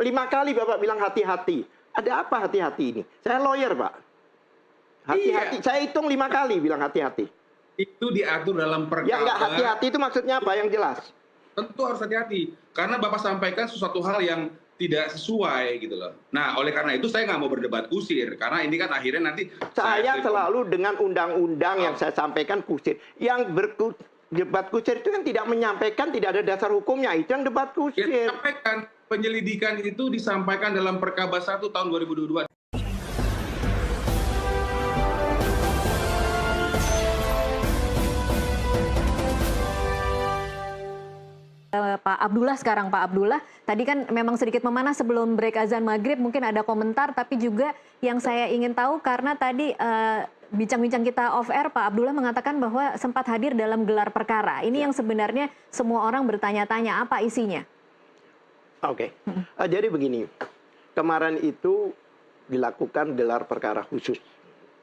5 kali Bapak bilang hati-hati. Ada apa hati-hati ini? Saya lawyer, Pak. Hati-hati. Iya. Saya hitung 5 kali bilang hati-hati. Itu diatur dalam Yang perkara. nggak hati-hati itu maksudnya apa? Yang jelas. Tentu harus hati-hati. Karena Bapak sampaikan sesuatu hal yang tidak sesuai gitu loh. Nah, oleh karena itu saya nggak mau berdebat kusir. Karena ini kan akhirnya nanti... Saya selalu dengan undang-undang yang saya sampaikan kusir. Yang debat kusir itu kan tidak menyampaikan, tidak ada dasar hukumnya. Itu yang debat kusir. Ya, sampaikan. Penyelidikan itu disampaikan dalam Perkaba 1 tahun 2022. Pak Abdullah sekarang, Pak Abdullah, tadi kan memang sedikit memanas sebelum break azan maghrib, mungkin ada komentar, tapi juga yang saya ingin tahu karena tadi bincang-bincang kita off air, Pak Abdullah mengatakan bahwa sempat hadir dalam gelar perkara. Ini yang sebenarnya semua orang bertanya-tanya, apa isinya? Oke, jadi begini, kemarin itu dilakukan gelar perkara khusus,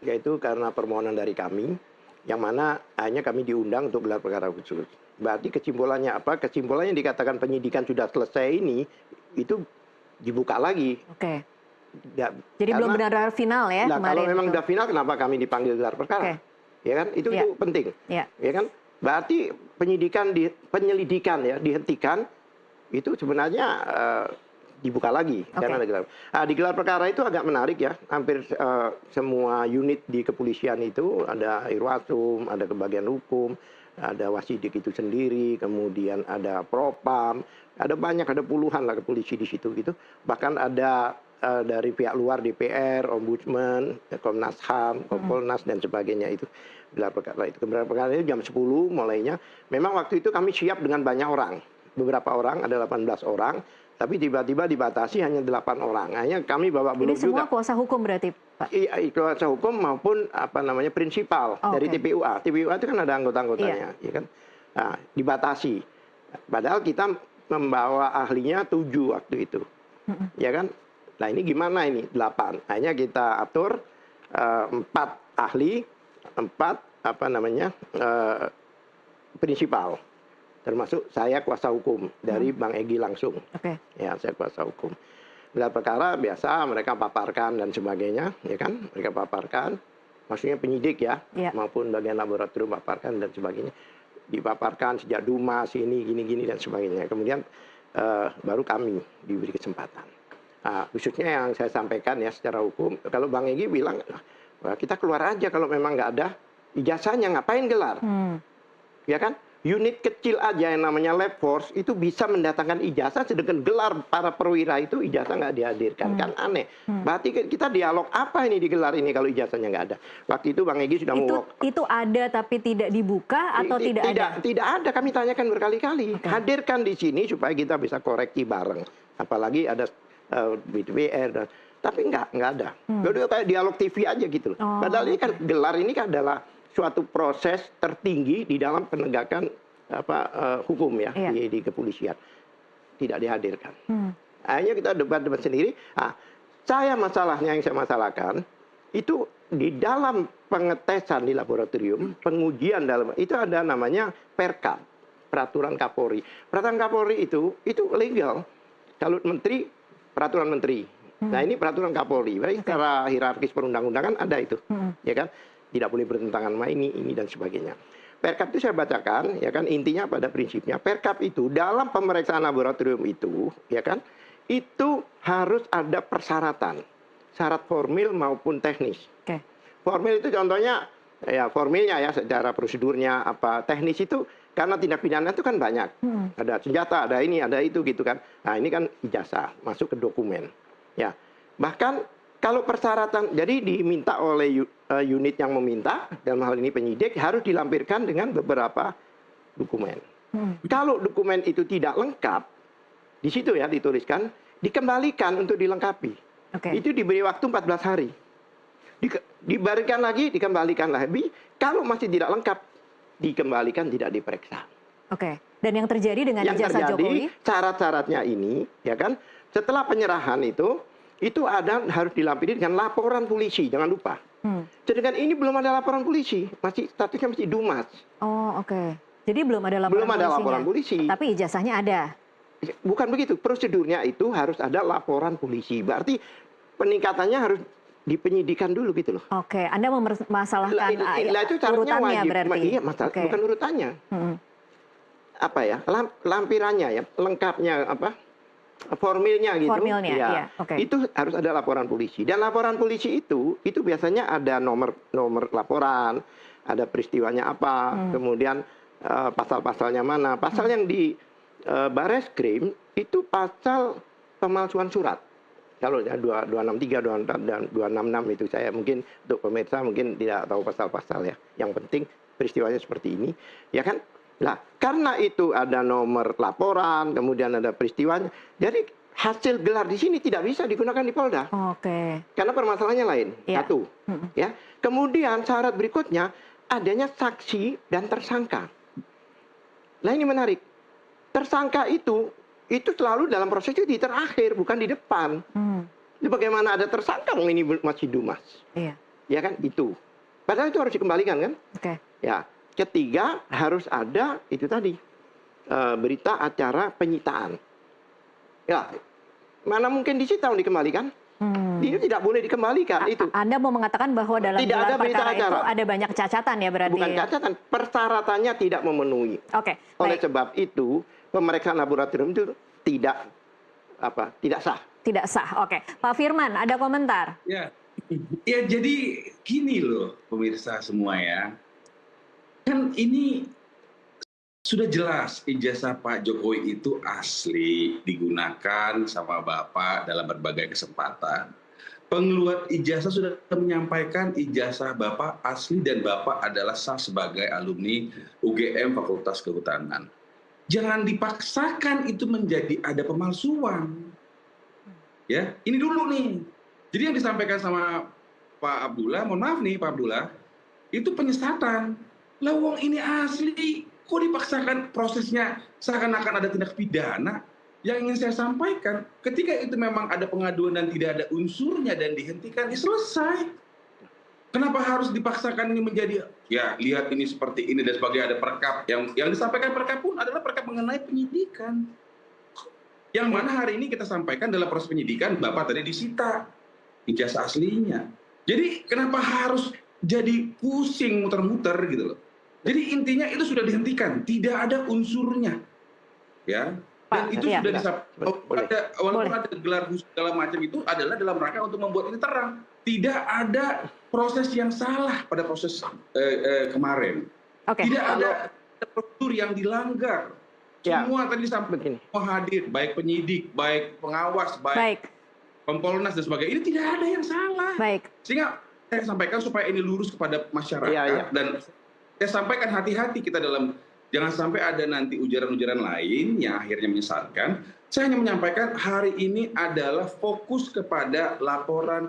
yaitu karena permohonan dari kami, yang mana hanya kami diundang untuk gelar perkara khusus. Berarti kesimpulannya apa? Kesimpulannya dikatakan penyidikan sudah selesai ini, itu dibuka lagi. Oke. Ya, jadi belum benar-benar final ya nah, kemarin? Kalau memang itu sudah final, kenapa kami dipanggil gelar perkara? Ya kan? Itu penting. Ya kan? Berarti penyelidikan ya dihentikan, itu sebenarnya dibuka lagi. Jangan ada gelar. Di gelar perkara itu agak menarik ya. Hampir semua unit di kepolisian itu ada Irwasum, ada kebagian hukum, ada Wasidik itu sendiri, kemudian ada Propam, ada banyak, ada puluhan lah polisi di situ gitu. Bahkan ada dari pihak luar DPR, Ombudsman, Komnas HAM, Kompolnas dan sebagainya itu gelar perkara itu. Gelar perkara itu jam 10 mulainya. Memang waktu itu kami siap dengan banyak orang. Beberapa orang, ada 18 orang, tapi tiba-tiba dibatasi hanya 8 orang. Hanya kami bawa belum juga. Ini semua kuasa hukum berarti, Pak? Iya, kuasa hukum maupun prinsipal dari TPUA. TPUA itu kan ada anggota-anggotanya, ya kan? Nah, dibatasi. Padahal kita membawa ahlinya 7 waktu itu, ya kan? Nah ini gimana ini 8? Hanya kita atur 4 ahli, 4 prinsipal. Termasuk saya kuasa hukum dari Bang Egy langsung. Ya, saya kuasa hukum. Gelar perkara biasa mereka paparkan dan sebagainya, ya kan? Mereka paparkan, maksudnya penyidik ya, maupun bagian laboratorium paparkan dan sebagainya. Dipaparkan sejak Dumas ini gini-gini dan sebagainya. Kemudian baru kami diberi kesempatan. Nah, khususnya yang saya sampaikan ya secara hukum, kalau Bang Egy bilang kita keluar aja kalau memang nggak ada ijazahnya, ngapain gelar? Ya kan? Unit kecil aja yang namanya lab force itu bisa mendatangkan ijazah, sedangkan gelar para perwira itu ijazah nggak dihadirkan. Kan aneh. Berarti kita dialog apa ini di gelar ini kalau ijazahnya nggak ada? Waktu itu Bang Egy sudah mau... Itu ada tapi tidak dibuka atau tidak ada? Tidak ada, kami tanyakan berkali-kali. Hadirkan di sini supaya kita bisa koreksi bareng. Apalagi ada BTPR tapi nggak ada. Udah kayak dialog TV aja gitu loh. Padahal ini kan gelar ini kan adalah suatu proses tertinggi di dalam penegakan hukum ya di kepolisian, tidak dihadirkan. Akhirnya kita debat sendiri. Masalahnya yang saya masalahkan itu di dalam pengetesan di laboratorium, pengujian dalam itu ada namanya Perkap, peraturan Kapolri. Peraturan Kapolri itu legal. Kalau menteri, peraturan menteri. Nah ini peraturan Kapolri. Berarti secara hierarkis perundang-undangan ada itu, ya kan? Tidak boleh bertentangan sama ini dan sebagainya. Perkap itu saya bacakan, ya kan, intinya pada prinsipnya Perkap itu dalam pemeriksaan laboratorium itu, ya kan, itu harus ada persyaratan, syarat formil maupun teknis. Formil itu contohnya, ya formilnya ya secara prosedurnya apa, teknis itu karena tindak pidana itu kan banyak, ada senjata, ada ini, ada itu gitu kan. Nah ini kan ijazah masuk ke dokumen, ya. Bahkan kalau persyaratan, jadi diminta oleh unit yang meminta, dalam hal ini penyidik, harus dilampirkan dengan beberapa dokumen. Kalau dokumen itu tidak lengkap, di situ ya dituliskan, dikembalikan untuk dilengkapi. Itu diberi waktu 14 hari. Diberikan lagi, dikembalikan lagi. Kalau masih tidak lengkap, dikembalikan, tidak diperiksa. Dan yang terjadi dengan ijazah Jokowi? Syarat-syaratnya ini, ya kan, setelah penyerahan itu harus dilampiri dengan laporan polisi, jangan lupa. Sedangkan ini belum ada laporan polisi, statusnya masih Dumas. Jadi belum ada laporan polisi. Tapi ijazahnya ada. bukan begitu. Prosedurnya itu harus ada laporan polisi. Berarti peningkatannya harus di penyidikan dulu gitu loh. Oke, Anda mempermasalahkan Itu syaratnya urutannya wajib. berarti. Iya, masalah Oke. bukan urutannya. Apa ya? Lampirannya ya, lengkapnya apa? Formilnya gitu. Formilnya, ya. iya, oke. Itu harus ada laporan polisi. Dan laporan polisi itu biasanya ada nomor laporan, ada peristiwanya apa, kemudian pasal-pasalnya mana. Pasal yang di Bareskrim itu pasal pemalsuan surat. Kalau ya 263 dan 266 itu saya mungkin untuk pemirsa mungkin tidak tahu pasal-pasal ya. Yang penting peristiwanya seperti ini, ya kan? Nah, karena itu ada nomor laporan, kemudian ada peristiwanya. Jadi hasil gelar di sini tidak bisa digunakan di Polda. Oke. Karena permasalahannya lain. Iya. Satu, ya. Kemudian syarat berikutnya adanya saksi dan tersangka. Nah, ini menarik. Tersangka itu selalu dalam proses itu di terakhir, bukan di depan. Itu bagaimana ada tersangka ini masih Dumas? Iya. Ya kan itu. Padahal itu harus dikembalikan kan? Oke. Ya. Ketiga harus ada itu tadi berita acara penyitaan. Ya. Mana mungkin disita dikembalikan? Ini tidak boleh dikembalikan itu. Anda mau mengatakan bahwa dalam Tidak gelar ada berita perkara itu acara. ada banyak cacatan ya berarti? Bukan cacatan, persyaratannya tidak memenuhi. Oke. Oleh Baik. sebab itu pemeriksaan laboratorium itu tidak sah. Tidak sah. Oke. Pak Firman, ada komentar? Ya, ya jadi gini loh pemirsa semua ya. Kan ini sudah jelas ijazah Pak Jokowi itu asli digunakan sama Bapak dalam berbagai kesempatan. Pengeluar ijazah sudah menyampaikan ijazah Bapak asli dan Bapak adalah sah sebagai alumni UGM Fakultas Kehutanan. Jangan dipaksakan itu menjadi ada pemalsuan. Ya, ini dulu nih. Jadi yang disampaikan sama Pak Abdullah, mohon maaf nih Pak Abdullah, itu penyesatan. Lah wong ini asli, kok dipaksakan prosesnya seakan-akan ada tindak pidana? Yang ingin saya sampaikan, ketika itu memang ada pengaduan dan tidak ada unsurnya dan dihentikan, ya selesai. Kenapa harus dipaksakan ini menjadi, ya lihat ini seperti ini dan sebagainya, ada perkap. Yang disampaikan perkap pun adalah perkap mengenai penyidikan. Yang mana hari ini kita sampaikan dalam proses penyidikan, Bapak tadi disita ijazah aslinya. Jadi kenapa harus jadi pusing muter-muter gitu loh. Jadi intinya itu sudah dihentikan, tidak ada unsurnya. Ya. Dan Pak, itu iya. sudah disampaikan, walaupun ada gelar khusus segala macam itu adalah dalam rangka untuk membuat ini terang. Tidak ada proses yang salah pada proses kemarin. Oke. Tidak ada prosedur yang dilanggar. Ya, Semua tadi disampaikan, semua hadir, baik penyidik, baik pengawas, baik Kompolnas dan sebagainya. Ini tidak ada yang salah. Baik. Sehingga saya sampaikan supaya ini lurus kepada masyarakat. Iya. Dan saya sampaikan hati-hati kita dalam, jangan sampai ada nanti ujaran-ujaran lain yang akhirnya menyesatkan. Saya hanya menyampaikan hari ini adalah fokus kepada laporan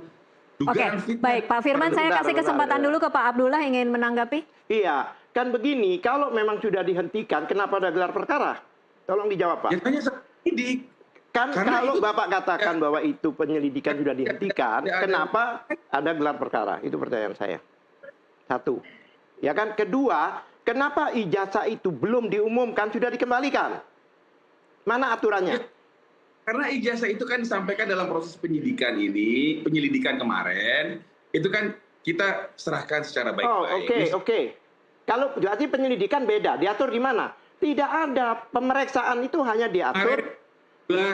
dugaan fitnah. Baik, Pak Firman, saya kasih kesempatan dulu ke Pak Abdullah ingin menanggapi. Iya, kan begini, kalau memang sudah dihentikan, kenapa ada gelar perkara? Tolong dijawab, Pak. Ya tanya penyidik. Kan Karena kalau itu- Bapak katakan bahwa itu penyelidikan sudah dihentikan, Tidak ada. kenapa ada gelar perkara? Itu pertanyaan saya. Satu. Ya kan, kedua, kenapa ijazah itu belum diumumkan sudah dikembalikan? Mana aturannya? Karena ijazah itu kan disampaikan dalam proses penyidikan ini, penyelidikan kemarin, itu kan kita serahkan secara baik-baik. Oke. Kalau berarti penyelidikan beda, diatur di mana? Tidak ada, pemeriksaan itu hanya diatur.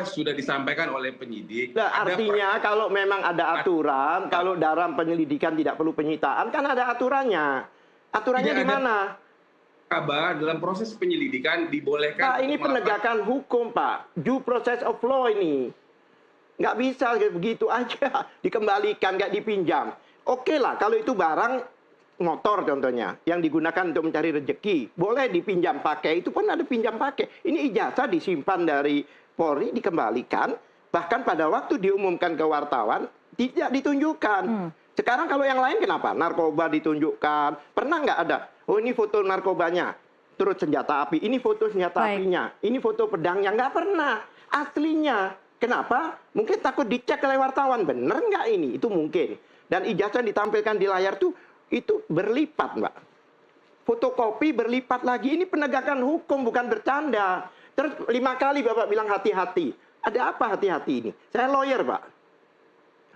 Sudah disampaikan oleh penyidik. Nah, Ada artinya kalau memang ada aturan, kalau dalam penyelidikan tidak perlu penyitaan, kan ada aturannya. Aturannya Tidak di ada. mana? kabar dalam proses penyelidikan dibolehkan. Pak, ini untuk melakukan- penegakan hukum, Pak. Due process of law ini. Nggak bisa begitu aja dikembalikan, nggak dipinjam. Oke lah, kalau itu barang motor contohnya, yang digunakan untuk mencari rezeki, boleh dipinjam pakai, itu pun ada pinjam pakai. Ini ijazah disimpan dari Polri, dikembalikan, bahkan pada waktu diumumkan ke wartawan, tidak ditunjukkan. Sekarang kalau yang lain kenapa? Narkoba ditunjukkan, pernah nggak ada? Oh ini foto narkobanya, terus senjata api, ini foto senjata apinya, ini foto pedangnya, nggak pernah. Aslinya, kenapa? Mungkin takut dicek oleh wartawan, bener nggak ini? Itu mungkin. Dan ijazah ditampilkan di layar tuh, itu berlipat, Mbak. Fotokopi berlipat lagi, ini penegakan hukum, bukan bercanda. Terus 5 kali Bapak bilang hati-hati. Ada apa hati-hati ini? Saya lawyer, Pak.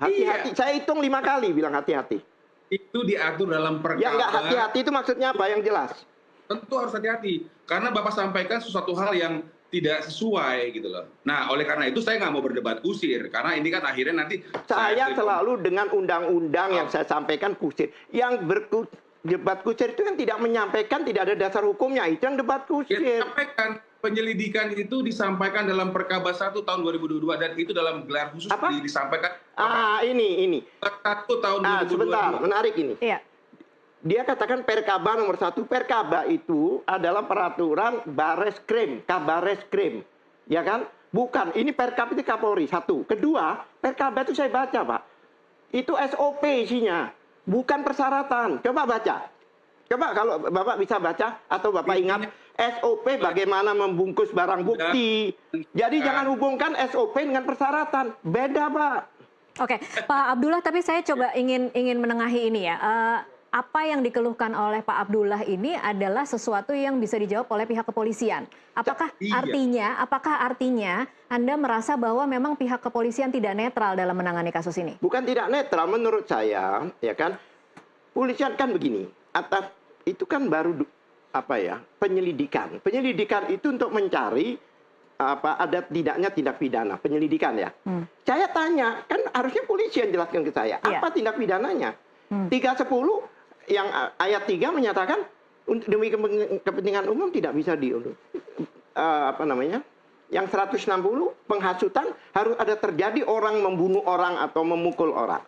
Hati-hati. Saya hitung 5 kali bilang hati-hati. Itu diatur dalam perkara. Ya nggak hati-hati itu maksudnya apa yang jelas? Tentu harus hati-hati. Karena Bapak sampaikan sesuatu hal yang tidak sesuai gitu loh. Nah, oleh karena itu saya nggak mau berdebat kusir. Karena ini kan akhirnya nanti... Saya selalu dengan undang-undang yang saya sampaikan kusir. Yang debat kusir itu yang tidak menyampaikan, tidak ada dasar hukumnya. Itu yang debat kusir. Ya, sampaikan. Penyelidikan itu disampaikan dalam Perkaba 1 tahun 2022 dan itu dalam gelar khusus disampaikan. Ini. 1 tahun 2022. Sebentar, menarik ini. Iya. Dia katakan Perkaba nomor 1. Perkaba itu adalah peraturan Bareskrim, Kabareskrim. Ya kan? Bukan, ini Perkab itu Kapolri, 1. Kedua, Perkaba itu saya baca, Pak. Itu SOP isinya, bukan persyaratan. Coba baca. Coba kalau Bapak bisa baca atau Bapak ingat SOP bagaimana membungkus barang bukti. Jadi jangan hubungkan SOP dengan persyaratan. Beda, Pak. Oke, Pak Abdullah, tapi saya coba ingin menengahi ini ya. Apa yang dikeluhkan oleh Pak Abdullah ini adalah sesuatu yang bisa dijawab oleh pihak kepolisian. Apakah artinya Anda merasa bahwa memang pihak kepolisian tidak netral dalam menangani kasus ini? Bukan tidak netral, menurut saya, ya kan. Polisian kan begini, itu kan baru penyelidikan. Penyelidikan itu untuk mencari ada tidaknya tindak pidana, penyelidikan ya. Saya tanya, kan harusnya polisi yang jelaskan ke saya, apa tindak pidananya? 310 yang ayat 3 menyatakan demi kepentingan umum tidak bisa diundur. Yang 160 penghasutan harus ada terjadi orang membunuh orang atau memukul orang.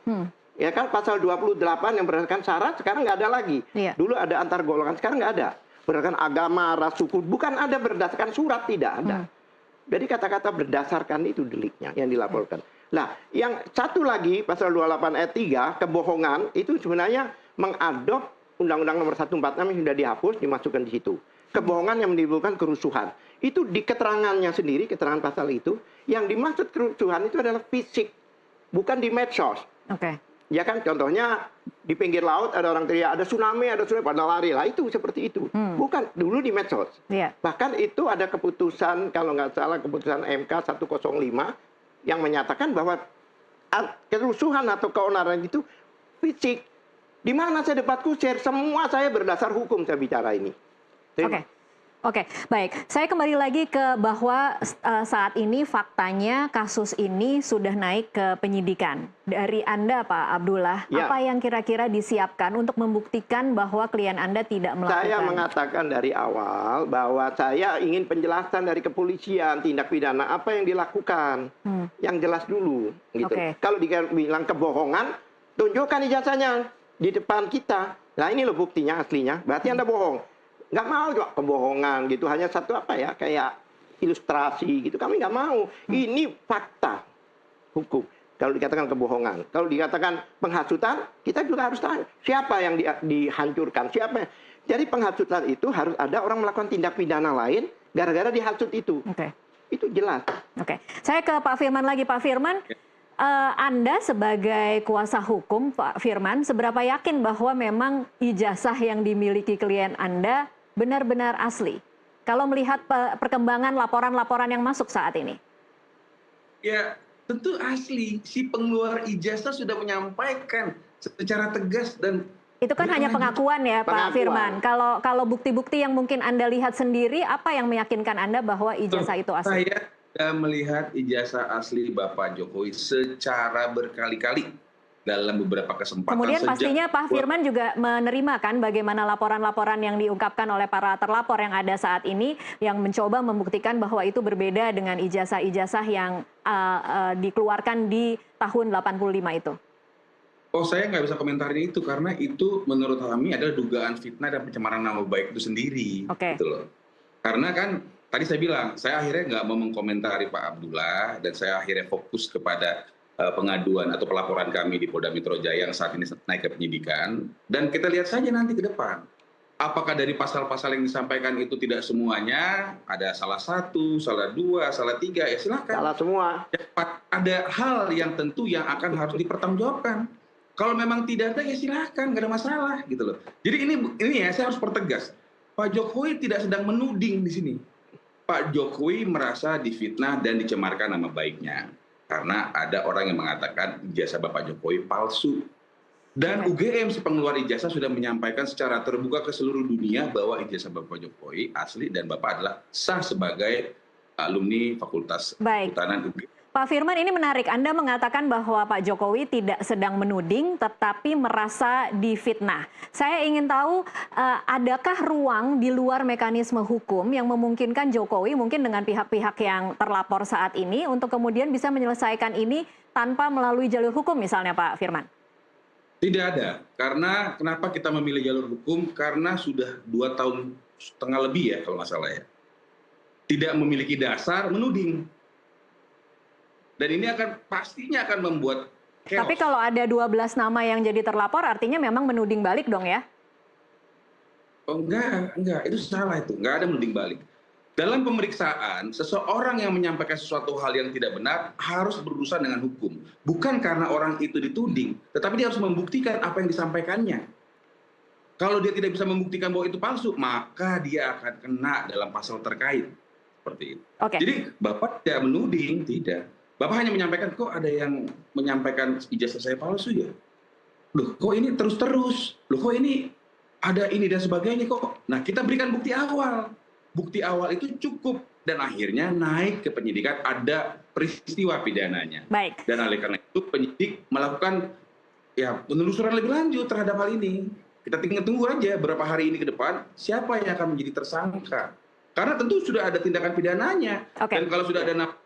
Ya kan pasal 28 yang berdasarkan syarat sekarang nggak ada lagi. Dulu ada antar golongan, sekarang nggak ada. Berdasarkan agama, ras, suku, bukan ada berdasarkan surat, tidak ada. Jadi kata-kata berdasarkan itu deliknya yang dilaporkan. Nah, yang satu lagi pasal 28 ayat 3 kebohongan itu sebenarnya mengadop Undang-Undang nomor 146 yang sudah dihapus dimasukkan di situ. Kebohongan yang menimbulkan kerusuhan. Itu di keterangannya sendiri, keterangan pasal itu, yang dimaksud kerusuhan itu adalah fisik, bukan di medsos. Ya kan, contohnya di pinggir laut ada orang teriak, ada tsunami, pada lari lah, itu seperti itu. Bukan, dulu di medsos. Bahkan itu ada keputusan, kalau nggak salah keputusan MK 105, yang menyatakan bahwa kerusuhan atau keonaran itu fisik. Di mana saya debat kusir, semua saya berdasar hukum saya bicara ini. Oke, baik. Saya kembali lagi ke bahwa saat ini faktanya kasus ini sudah naik ke penyidikan. Dari Anda, Pak Abdullah, apa yang kira-kira disiapkan untuk membuktikan bahwa klien Anda tidak melakukan? Saya mengatakan dari awal bahwa saya ingin penjelasan dari kepolisian, tindak pidana apa yang dilakukan. Yang jelas dulu. Gitu. Kalau dibilang kebohongan, tunjukkan ijazahnya di depan kita. Nah ini loh buktinya aslinya, berarti Anda bohong. Nggak mau juga kebohongan gitu, hanya satu kayak ilustrasi gitu, kami nggak mau. Ini fakta hukum. Kalau dikatakan kebohongan, kalau dikatakan penghasutan, kita juga harus tahu siapa yang dihancurkan, siapa. Jadi penghasutan itu harus ada orang melakukan tindak pidana lain gara-gara dihasut itu. Itu jelas. Saya ke Pak Firman lagi, Pak Firman. Anda sebagai kuasa hukum, Pak Firman, seberapa yakin bahwa memang ijazah yang dimiliki klien Anda benar-benar asli? Kalau melihat perkembangan laporan-laporan yang masuk saat ini. Ya, tentu asli. Si pengeluar ijazah sudah menyampaikan secara tegas dan... Itu kan hanya pengakuan ya, Pak Firman. Kalau bukti-bukti yang mungkin Anda lihat sendiri, apa yang meyakinkan Anda bahwa ijazah itu asli? Saya melihat ijazah asli Bapak Jokowi secara berkali-kali dalam beberapa kesempatan. Kemudian pastinya Pak Firman juga menerima kan bagaimana laporan-laporan yang diungkapkan oleh para terlapor yang ada saat ini yang mencoba membuktikan bahwa itu berbeda dengan ijazah-ijazah yang dikeluarkan di tahun 85 itu. Oh, saya nggak bisa komentarin itu karena itu menurut kami adalah dugaan fitnah dan pencemaran nama baik itu sendiri. Gitu loh. Karena kan tadi saya bilang, saya akhirnya nggak mau mengkomentari Pak Abdullah dan saya akhirnya fokus kepada pengaduan atau pelaporan kami di Polda Metro Jaya yang saat ini naik ke penyidikan. Dan kita lihat saja nanti ke depan. Apakah dari pasal-pasal yang disampaikan itu tidak semuanya, ada salah satu, salah dua, salah tiga, ya silakan. Salah semua. Ada hal yang tentu yang akan harus dipertanggungjawabkan. Kalau memang tidak ada, ya silakan, nggak ada masalah gitu loh. Jadi ini ya saya harus pertegas. Pak Jokowi tidak sedang menuding di sini. Pak Jokowi merasa difitnah dan dicemarkan nama baiknya. Karena ada orang yang mengatakan ijazah Bapak Jokowi palsu. Dan UGM si pengeluar ijazah sudah menyampaikan secara terbuka ke seluruh dunia bahwa ijazah Bapak Jokowi asli dan Bapak adalah sah sebagai alumni Fakultas Kehutanan UGM. Pak Firman, ini menarik. Anda mengatakan bahwa Pak Jokowi tidak sedang menuding, tetapi merasa difitnah. Saya ingin tahu, adakah ruang di luar mekanisme hukum yang memungkinkan Jokowi mungkin dengan pihak-pihak yang terlapor saat ini untuk kemudian bisa menyelesaikan ini tanpa melalui jalur hukum misalnya, Pak Firman? Tidak ada. Karena kenapa kita memilih jalur hukum? Karena sudah 2,5 tahun lebih ya kalau nggak salah ya. Tidak memiliki dasar menuding. Dan ini pastinya akan membuat chaos. Tapi kalau ada 12 nama yang jadi terlapor, artinya memang menuding balik dong ya? Oh enggak, itu salah itu. Enggak ada menuding balik. Dalam pemeriksaan, seseorang yang menyampaikan sesuatu hal yang tidak benar harus berurusan dengan hukum. Bukan karena orang itu dituding, tetapi dia harus membuktikan apa yang disampaikannya. Kalau dia tidak bisa membuktikan bahwa itu palsu, maka dia akan kena dalam pasal terkait. Seperti itu. Jadi Bapak tidak menuding, tidak. Bapak hanya menyampaikan, kok ada yang menyampaikan ijazah saya palsu ya? Loh, kok ini terus-terus? Loh, kok ini ada ini dan sebagainya kok? Nah, kita berikan bukti awal. Bukti awal itu cukup. Dan akhirnya naik ke penyidikan, ada peristiwa pidananya. Baik. Dan oleh karena itu penyidik melakukan ya penelusuran lebih lanjut terhadap hal ini. Kita tinggal tunggu aja berapa hari ini ke depan, siapa yang akan menjadi tersangka. Karena tentu sudah ada tindakan pidananya. Dan kalau sudah ada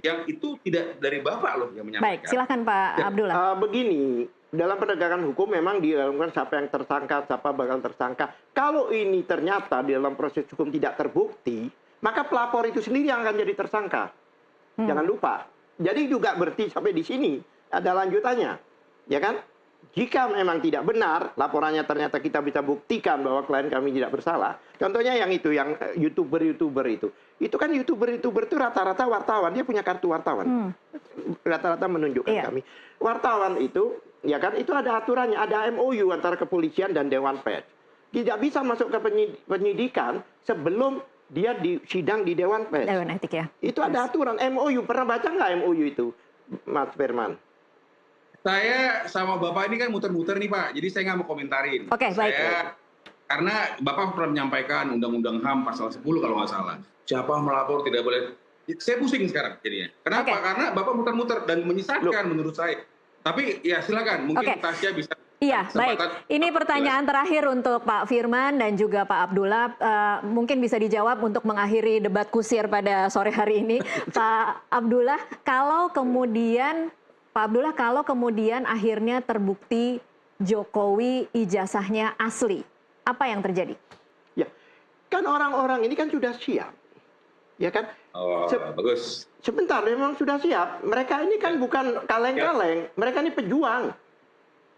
yang itu tidak dari Bapak loh yang menyampaikan. Baik, silakan Pak Abdullah. Begini, dalam penegakan hukum memang dilakukan siapa yang tersangka, siapa bakal tersangka. Kalau ini ternyata di dalam proses hukum tidak terbukti, maka pelapor itu sendiri yang akan jadi tersangka. Jangan lupa. Jadi juga berarti sampai di sini ada lanjutannya, ya kan? Jika memang tidak benar, laporannya ternyata kita bisa buktikan bahwa klien kami tidak bersalah. Contohnya yang itu, yang YouTuber itu kan YouTuber itu rata-rata wartawan, dia punya kartu wartawan. Rata-rata menunjukkan kami. Wartawan itu, ya kan, itu ada aturannya, ada MOU antara kepolisian dan Dewan Pers. Tidak bisa masuk ke penyidikan sebelum dia sidang di Dewan Pers. Dewan Etik ya. Itu ada aturan MOU. Pernah baca nggak MOU itu, Mas Firman? Saya sama Bapak ini kan muter-muter nih Pak, jadi saya nggak mau komentarin. Oke, baik. Karena Bapak pernah menyampaikan Undang-Undang HAM pasal 10 kalau nggak salah. Siapa melapor tidak boleh. Saya pusing sekarang jadinya. Kenapa? Karena Bapak muter-muter dan menyesatkan menurut saya. Tapi ya silakan, mungkin Tasya bisa. Iya, baik. Ini pertanyaan terakhir untuk Pak Firman dan juga Pak Abdullah. Mungkin bisa dijawab untuk mengakhiri debat kusir pada sore hari ini. Pak Abdullah, kalau kemudian akhirnya terbukti Jokowi ijazahnya asli, apa yang terjadi? Ya, kan orang-orang ini kan sudah siap, ya kan? Oh, bagus. Sebentar, memang sudah siap. Mereka ini kan bukan kaleng-kaleng, mereka ini pejuang.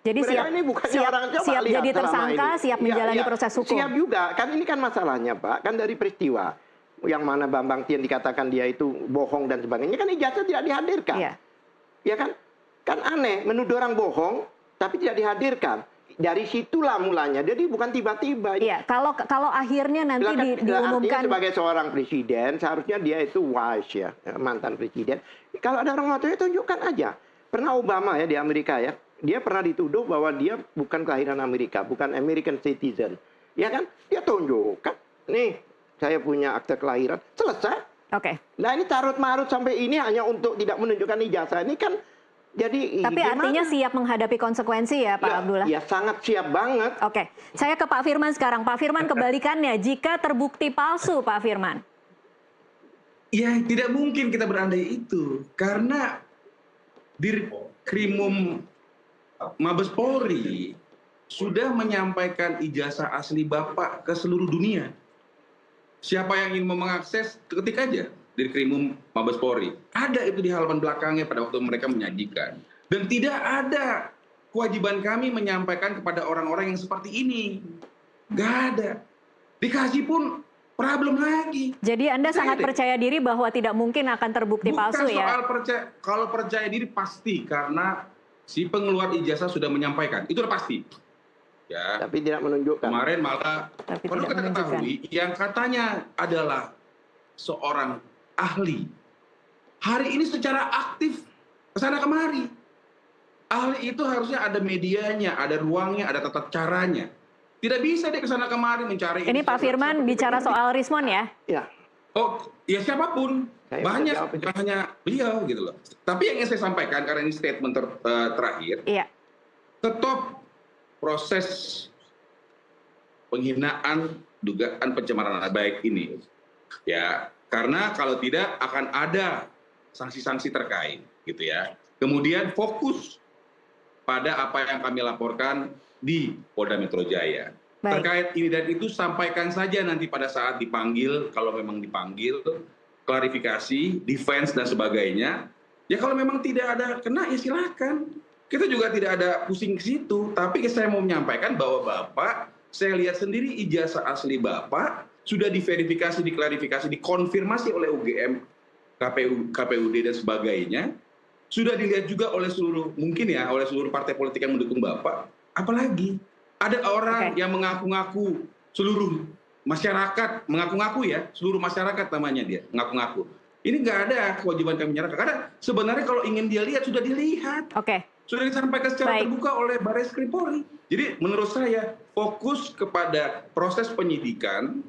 Jadi mereka ini bukan siap jadi tersangka, siap menjalani proses hukum. Siap juga, kan ini kan masalahnya Pak, kan dari peristiwa yang mana Bambang Tien dikatakan dia itu bohong dan sebagainya, kan ijazah tidak dihadirkan. Iya. Ya kan? Kan aneh, menuduh orang bohong, tapi tidak dihadirkan. Dari situlah mulanya. Jadi bukan tiba-tiba. Iya, kalau akhirnya nanti diumumkan. Sebagai seorang presiden, seharusnya dia itu wise ya, mantan presiden. Kalau ada orang mati, tunjukkan aja. Pernah Obama ya di Amerika ya, dia pernah dituduh bahwa dia bukan kelahiran Amerika, bukan American citizen. Ya kan? Dia tunjukkan. Nih, saya punya akte kelahiran. Selesai. Oke. Nah ini carut-marut sampai ini hanya untuk tidak menunjukkan ijazah. Ini kan jadi tapi artinya siap menghadapi konsekuensi ya Pak Abdullah? Ya sangat siap banget. Oke, saya ke Pak Firman sekarang. Pak Firman, kebalikannya, jika terbukti palsu Pak Firman? Ya tidak mungkin kita berandai itu. Karena Dirkrimum Mabes Polri sudah menyampaikan ijazah asli Bapak ke seluruh dunia. Siapa yang ingin mengakses, ketik aja Dirkrimum Mabes Polri. Ada itu di halaman belakangnya pada waktu mereka menyajikan. Dan tidak ada kewajiban kami menyampaikan kepada orang-orang yang seperti ini. Nggak ada. Dikasih pun problem lagi. Jadi Anda sangat percaya diri bahwa tidak mungkin akan terbukti palsu ya? Bukan soal kalau percaya diri pasti. Karena si pengeluar ijazah sudah menyampaikan. Itu udah pasti. Ya. Tapi tidak menunjukkan. Kemarin malah, kalau kita ketahui, yang katanya adalah seorang ahli. Hari ini secara aktif kesana kemari. Ahli itu harusnya ada medianya, ada ruangnya, ada tata caranya. Tidak bisa dia kesana kemari mencari. Ini Pak Firman bicara soal Rismon ya? Ya. Oh, ya siapapun. Saya Banyak, jawab itu. bukan hanya beliau gitu loh. Tapi yang ingin saya sampaikan, karena ini statement terakhir, Iya. stop proses penghinaan, dugaan pencemaran nama baik ini. Ya, karena kalau tidak akan ada sanksi-sanksi terkait, gitu ya. Kemudian fokus pada apa yang kami laporkan di Polda Metro Jaya. Baik. Terkait ini dan itu sampaikan saja nanti pada saat dipanggil, kalau memang dipanggil, klarifikasi, defense dan sebagainya. Ya kalau memang tidak ada kena ya silakan. Kita juga tidak ada pusing ke situ, tapi saya mau menyampaikan bahwa Bapak, saya lihat sendiri ijazah asli Bapak sudah diverifikasi, diklarifikasi, dikonfirmasi oleh UGM, KPUD dan sebagainya. Sudah dilihat juga oleh seluruh, mungkin ya, oleh seluruh partai politik yang mendukung Bapak. Apalagi ada orang yang mengaku-ngaku seluruh masyarakat, mengaku-ngaku ya, seluruh masyarakat namanya dia, mengaku-ngaku. Ini nggak ada kewajiban kami menyerahkan, karena sebenarnya kalau ingin dia lihat, sudah dilihat. Oke. Sudah disampaikan secara terbuka oleh Barreskrim Polri. Jadi menurut saya, fokus kepada proses penyidikan,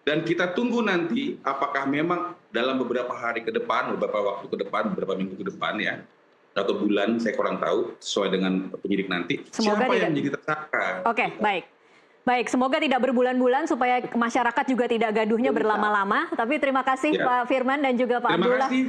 dan kita tunggu nanti apakah memang dalam beberapa hari ke depan, beberapa waktu ke depan, beberapa minggu ke depan ya, atau bulan, saya kurang tahu, sesuai dengan penyidik nanti, Semoga siapa tidak. yang menjadi tersangka. Oke, baik. Baik, semoga tidak berbulan-bulan supaya masyarakat juga tidak gaduhnya berlama-lama. Tapi terima kasih Ya. Pak Firman dan juga Pak Terima Abdullah. kasih.